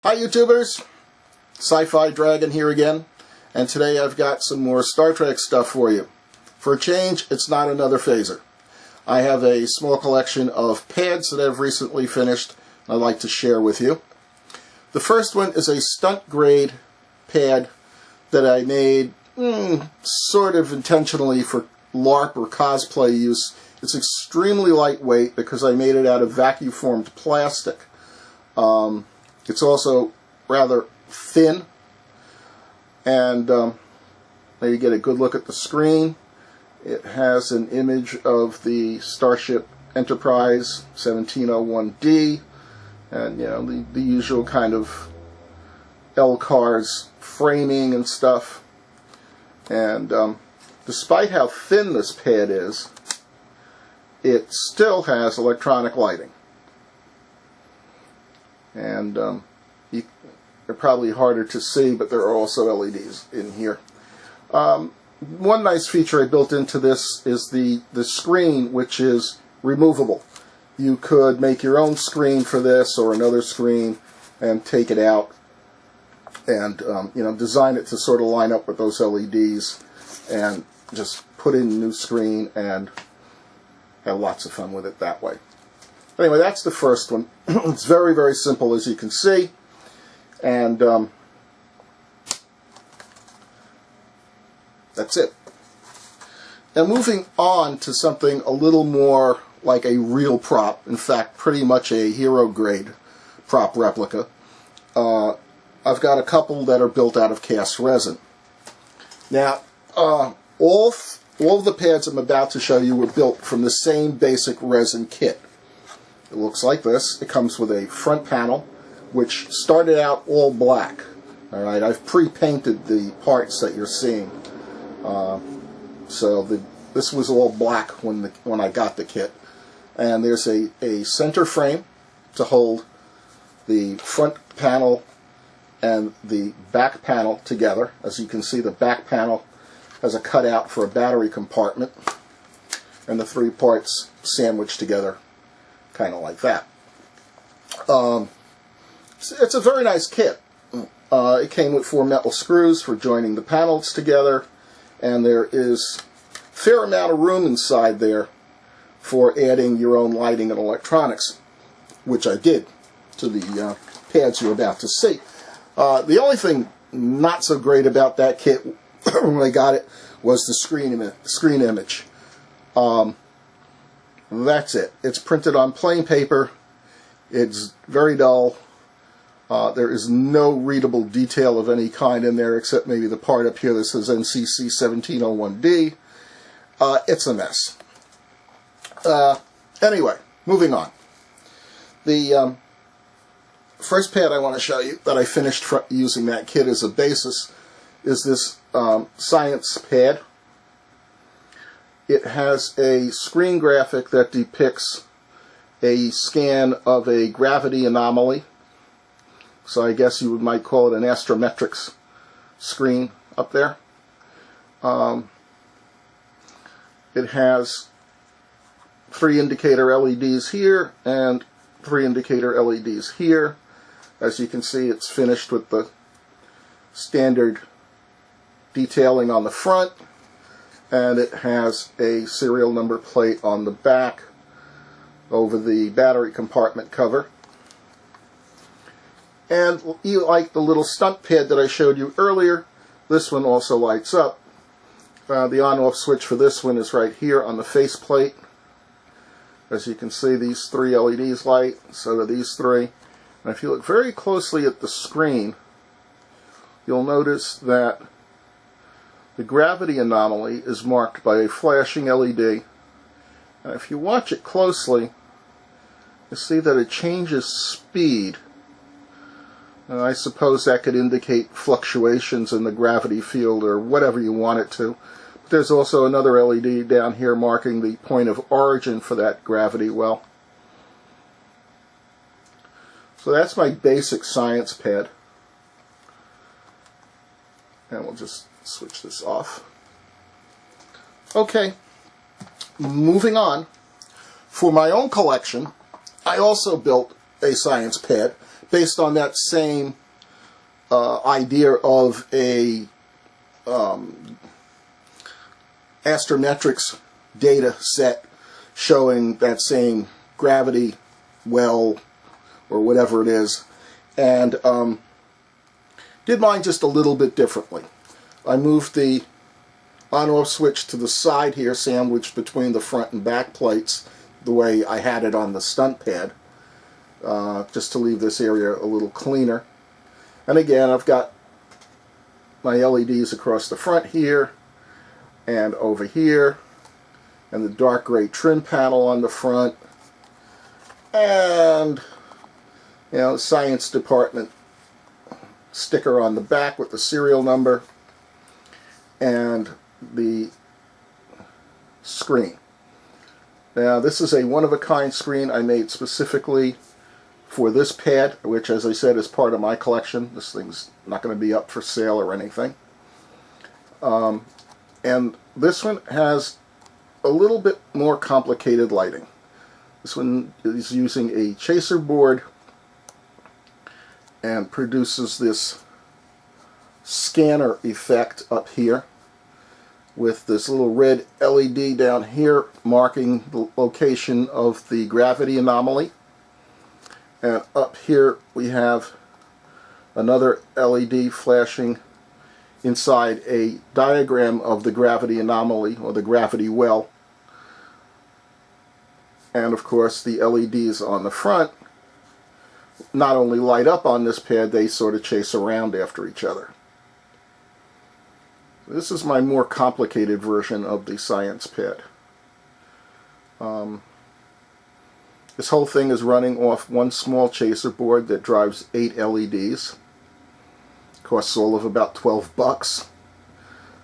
Hi YouTubers, Sci-Fi Dragon here again, and today I've got some more Star Trek stuff for you. For a change, it's not another phaser. I have a small collection of pads that I've recently finished I'd like to share with you. The first one is a Stunt Grade Pad that I made sort of intentionally for LARP or cosplay use. It's extremely lightweight because I made it out of vacuum formed plastic. It's also rather thin, and maybe get a good look at the screen. It has an image of the Starship Enterprise 1701D, and you know, the usual kind of LCARS framing and stuff. And despite how thin this pad is, it still has electronic lighting. And they're probably harder to see, but there are also LEDs in here. One nice feature I built into this is the screen, which is removable. You could make your own screen for this or another screen and take it out and you know, design it to sort of line up with those LEDs and just put in a new screen and have lots of fun with it that way. Anyway, that's the first one. It's very, very simple, as you can see. And that's it. Now moving on to something a little more like a real prop. In fact, pretty much a hero grade prop replica. I've got a couple that are built out of cast resin. Now, all of the pads I'm about to show you were built from the same basic resin kit. It looks like this. It comes with a front panel, which started out all black. Alright, I've pre-painted the parts that you're seeing. This was all black when I got the kit. And there's a center frame to hold the front panel and the back panel together. As you can see, the back panel has a cutout for a battery compartment, and the three parts sandwiched together kind of like that. It's a very nice kit. It came with 4 metal screws for joining the panels together, and there is a fair amount of room inside there for adding your own lighting and electronics, which I did to the pads you're about to see. The only thing not so great about that kit when I got it was the screen image. That's it. It's printed on plain paper. It's very dull. There is no readable detail of any kind in there except maybe the part up here that says NCC 1701D. It's a mess. Anyway, moving on. The first pad I want to show you that I finished using that kit as a basis is this science pad. It has a screen graphic that depicts a scan of a gravity anomaly. So I guess you might call it an astrometrics screen up there. It has 3 indicator LEDs here and 3 indicator LEDs here. As you can see, it's finished with the standard detailing on the front, and it has a serial number plate on the back over the battery compartment cover. And like the little stunt pad that I showed you earlier, this one also lights up. The on-off switch for this one is right here on the face plate. As you can see, these 3 LEDs light, so do these 3. And if you look very closely at the screen, you'll notice that the gravity anomaly is marked by a flashing LED. And if you watch it closely, you see that it changes speed. And I suppose that could indicate fluctuations in the gravity field or whatever you want it to. But there's also another LED down here marking the point of origin for that gravity well. So that's my basic science pad. And we'll just switch this off. Okay, moving on. For my own collection, I also built a science pad based on that same idea of a astrometrics data set showing that same gravity well or whatever it is, and did mine just a little bit differently. I moved the on-off switch to the side here, sandwiched between the front and back plates, the way I had it on the stunt pad, just to leave this area a little cleaner. And again, I've got my LEDs across the front here and over here, and the dark gray trim panel on the front, and the science department sticker on the back with the serial number, and the screen. Now this is a one-of-a-kind screen I made specifically for this pad, which, as I said, is part of my collection. This thing's not going to be up for sale or anything. And this one has a little bit more complicated lighting. This one is using a chaser board and produces this scanner effect up here with this little red LED down here marking the location of the gravity anomaly. And up here we have another LED flashing inside a diagram of the gravity anomaly, or the gravity well. And of course the LEDs on the front not only light up on this pad, they sort of chase around after each other. This is my more complicated version of the science pad. This whole thing is running off one small chaser board that drives 8 LEDs. Costs all of about $12.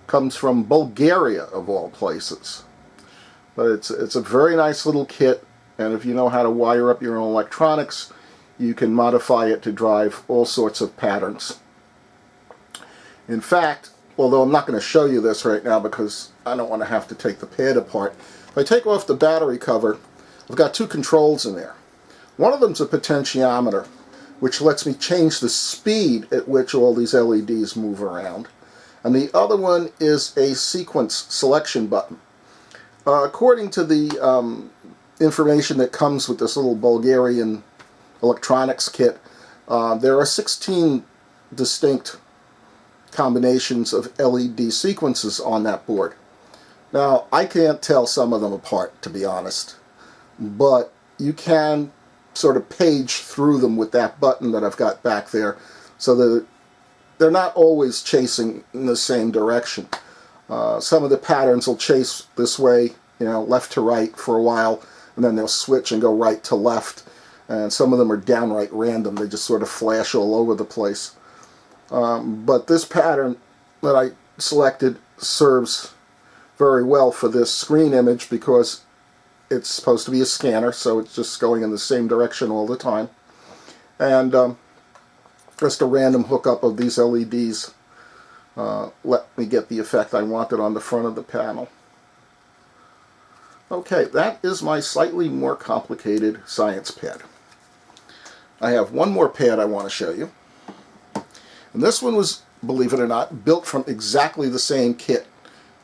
Comes from Bulgaria, of all places. But it's a very nice little kit, and if you know how to wire up your own electronics, you can modify it to drive all sorts of patterns. In fact, although I'm not going to show you this right now because I don't want to have to take the pad apart, if I take off the battery cover, I've got two controls in there. One of them's a potentiometer, which lets me change the speed at which all these LEDs move around. And the other one is a sequence selection button. According to the information that comes with this little Bulgarian electronics kit, there are 16 distinct combinations of LED sequences on that board. Now, I can't tell some of them apart, to be honest, but you can sort of page through them with that button that I've got back there, so that they're not always chasing in the same direction. Some of the patterns will chase this way, left to right for a while, and then they'll switch and go right to left. And some of them are downright random. They just sort of flash all over the place. But this pattern that I selected serves very well for this screen image because it's supposed to be a scanner, so it's just going in the same direction all the time. And just a random hookup of these LEDs let me get the effect I wanted on the front of the panel. Okay, that is my slightly more complicated science pad. I have one more pad I want to show you. And this one was, believe it or not, built from exactly the same kit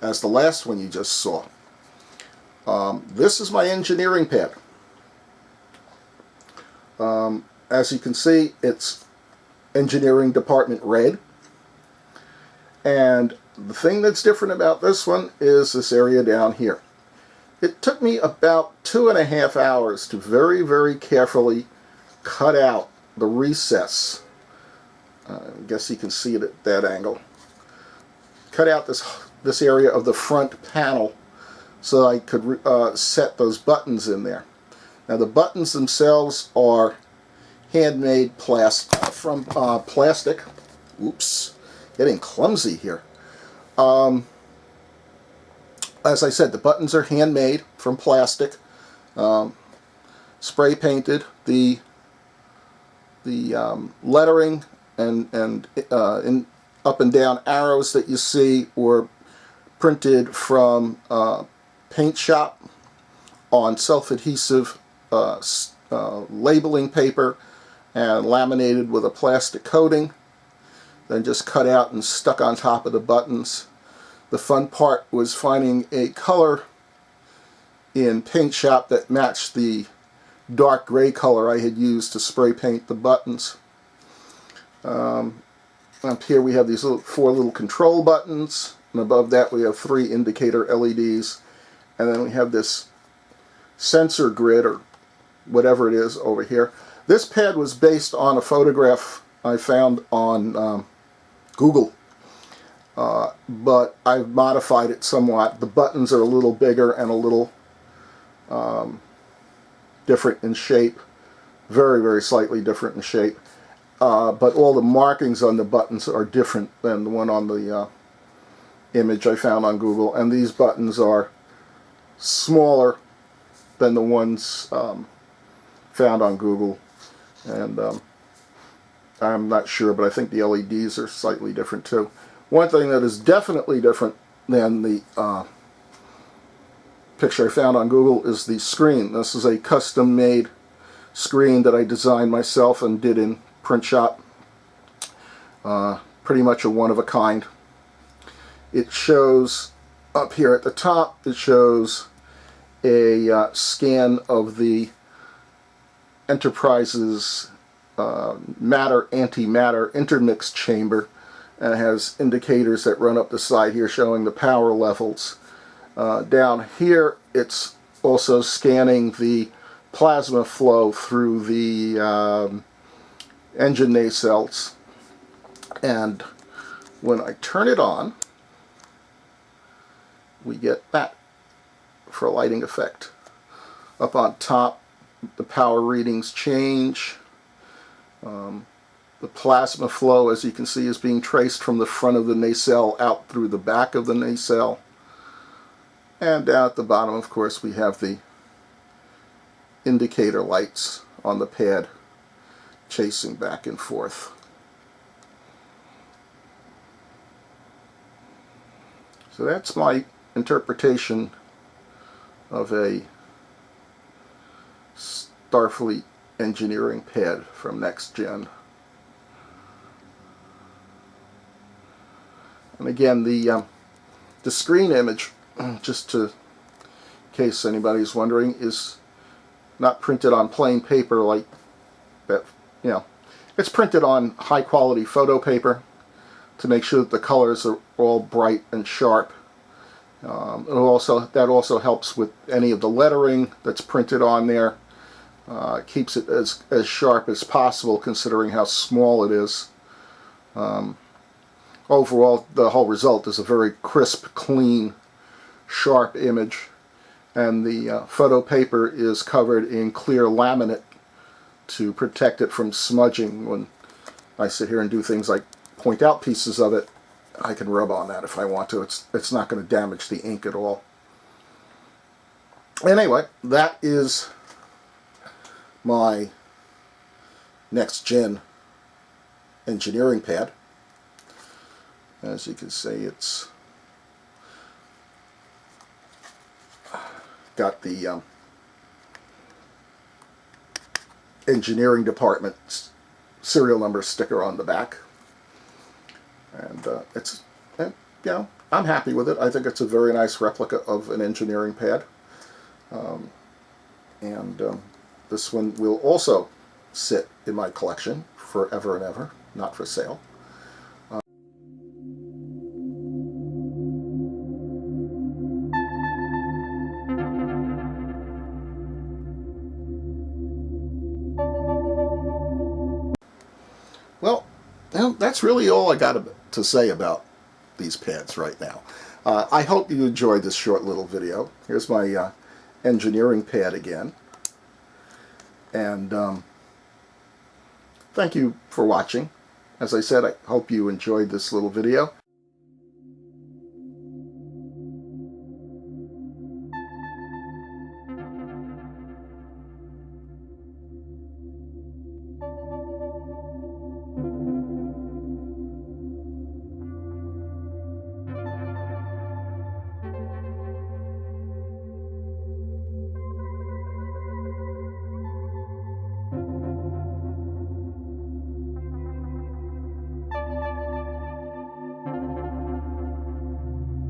as the last one you just saw. This is my engineering pad. As you can see, it's engineering department red. And the thing that's different about this one is this area down here. It took me about 2.5 hours to very, very carefully cut out the recess. I guess you can see it at that angle. Cut out this area of the front panel so I could set those buttons in there. Now the buttons themselves are handmade from plastic. Oops, getting clumsy here. As I said, the buttons are handmade from plastic, spray painted. The lettering and up and down arrows that you see were printed from paint shop on self-adhesive labeling paper and laminated with a plastic coating, then just cut out and stuck on top of the buttons. The fun part was finding a color in Paint Shop that matched the dark gray color I had used to spray paint the buttons. Up here we have these four little control buttons, and above that we have 3 indicator LEDs, and then we have this sensor grid or whatever it is over here. This pad was based on a photograph I found on Google, but I've modified it somewhat. The buttons are a little bigger and a little different in shape, very, very slightly different in shape. But all the markings on the buttons are different than the one on the image I found on Google, and these buttons are smaller than the ones found on Google, and I'm not sure, but I think the LEDs are slightly different too. One thing that is definitely different than the picture I found on Google is the screen. This is a custom-made screen that I designed myself and did in Print Shop. Pretty much a one-of-a-kind. It shows, up here at the top, it shows a scan of the Enterprise's matter-antimatter intermix chamber, and it has indicators that run up the side here showing the power levels. Down here it's also scanning the plasma flow through the engine nacelles, and when I turn it on we get that for a lighting effect. Up on top the power readings change. The plasma flow, as you can see, is being traced from the front of the nacelle out through the back of the nacelle. And down at the bottom, of course, we have the indicator lights on the pad chasing back and forth. So that's my interpretation of a Starfleet engineering pad from Next Gen. And again, the screen image, just in case anybody's wondering, is not printed on plain paper like that. You know, it's printed on high quality photo paper to make sure that the colors are all bright and sharp. That also helps with any of the lettering that's printed on there. Keeps it as sharp as possible considering how small it is. Overall, the whole result is a very crisp, clean, sharp image, and the photo paper is covered in clear laminate to protect it from smudging. When I sit here and do things like point out pieces of it, I can rub on that if I want to. It's not going to damage the ink at all. Anyway, that is my Next Gen engineering pad. As you can see, it's got the engineering department serial number sticker on the back, and I'm happy with it. I think it's a very nice replica of an engineering pad, this one will also sit in my collection forever and ever, not for sale. Well, that's really all I got to say about these pads right now. I hope you enjoyed this short little video. Here's my engineering pad again. And thank you for watching. As I said, I hope you enjoyed this little video.